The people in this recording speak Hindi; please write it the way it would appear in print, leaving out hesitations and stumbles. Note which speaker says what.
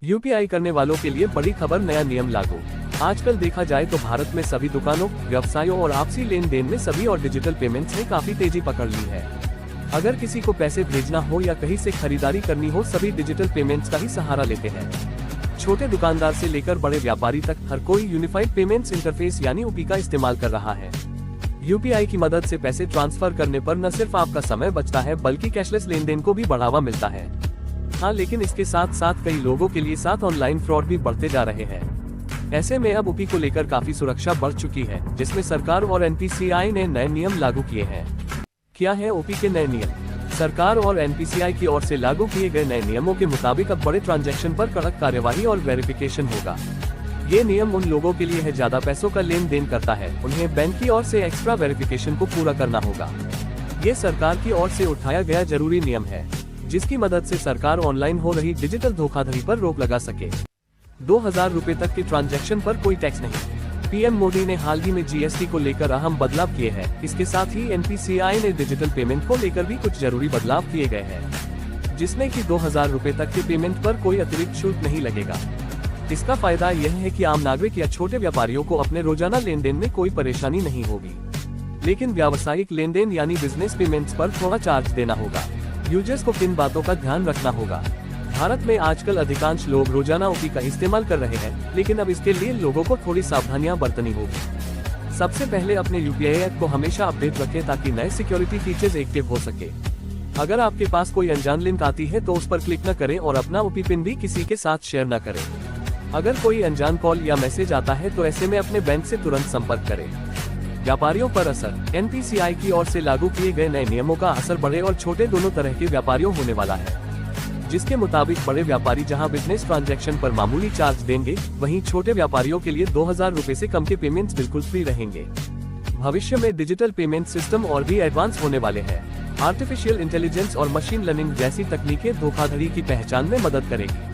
Speaker 1: यूपीआई करने वालों के लिए बड़ी खबर, नया नियम लागू। आजकल देखा जाए तो भारत में सभी दुकानों, व्यवसायों और आपसी लेन देन में सभी और डिजिटल पेमेंट्स ने काफी तेजी पकड़ ली है। अगर किसी को पैसे भेजना हो या कहीं से खरीदारी करनी हो, सभी डिजिटल पेमेंट्स का ही सहारा लेते हैं। छोटे दुकानदार से लेकर बड़े व्यापारी तक हर कोई यूनिफाइड पेमेंट्स इंटरफेस यानी यूपी का इस्तेमाल कर रहा है। यूपीआई की मदद से पैसे ट्रांसफर करने पर न सिर्फ आपका समय बचता है बल्कि कैशलेस लेन देन को भी बढ़ावा मिलता है। हाँ, लेकिन इसके साथ साथ कई लोगों के लिए ऑनलाइन फ्रॉड भी बढ़ते जा रहे हैं। ऐसे में अब यूपी को लेकर काफी सुरक्षा बढ़ चुकी है, जिसमें सरकार और एनपीसीआई ने नए नियम लागू किए हैं। क्या है यूपी के नए नियम? सरकार और एनपीसीआई की ओर से लागू किए गए नए नियमों के मुताबिक अब बड़े ट्रांजैक्शन पर कड़क कार्यवाही और वेरिफिकेशन होगा। ये नियम उन लोगों के लिए है ज्यादा पैसों का लेन देन करता है, उन्हें बैंक की ओर से एक्स्ट्रा वेरिफिकेशन को पूरा करना होगा। ये सरकार की ओर से उठाया गया जरूरी नियम है, जिसकी मदद से सरकार ऑनलाइन हो रही डिजिटल धोखाधड़ी पर रोक लगा सके। 2000 रुपए तक के ट्रांजैक्शन पर कोई टैक्स नहीं। पीएम मोदी ने हाल ही में जीएसटी को लेकर अहम बदलाव किए हैं। इसके साथ ही एनपीसीआई ने डिजिटल पेमेंट को लेकर भी कुछ जरूरी बदलाव किए गए हैं, जिसमें कि 2000 रुपए तक के पेमेंट पर कोई अतिरिक्त शुल्क नहीं लगेगा। इसका फायदा यह है कि आम नागरिक या छोटे व्यापारियों को अपने रोजाना लेन देन में कोई परेशानी नहीं होगी, लेकिन व्यावसायिक लेन देन यानी बिजनेस पेमेंट्स पर थोड़ा चार्ज देना होगा। यूजर्स को किन बातों का ध्यान रखना होगा? भारत में आजकल अधिकांश लोग रोजाना यूपी का इस्तेमाल कर रहे हैं, लेकिन अब इसके लिए लोगों को थोड़ी सावधानियां बरतनी होगी। सबसे पहले अपने यूपीआई ऐप को हमेशा अपडेट रखें ताकि नए सिक्योरिटी फीचर्स एक्टिव हो सके। अगर आपके पास कोई अनजान लिंक आती है तो उस पर क्लिक न करें और अपना यूपी पिन भी किसी के साथ शेयर न करें। अगर कोई अनजान कॉल या मैसेज आता है तो ऐसे में अपने बैंक से तुरंत संपर्क करें। व्यापारियों पर असर। एनपीसीआई की ओर से लागू किए गए नए नियमों का असर बड़े और छोटे दोनों तरह के व्यापारियों होने वाला है, जिसके मुताबिक बड़े व्यापारी जहां बिजनेस ट्रांजैक्शन पर मामूली चार्ज देंगे, वहीं छोटे व्यापारियों के लिए 2000 रुपए से कम के पेमेंट्स बिल्कुल फ्री रहेंगे। भविष्य में डिजिटल पेमेंट सिस्टम और भी एडवांस होने वाले हैं। आर्टिफिशियल इंटेलिजेंस और मशीन लर्निंग जैसी तकनीकें धोखाधड़ी की पहचान में मदद करेगी।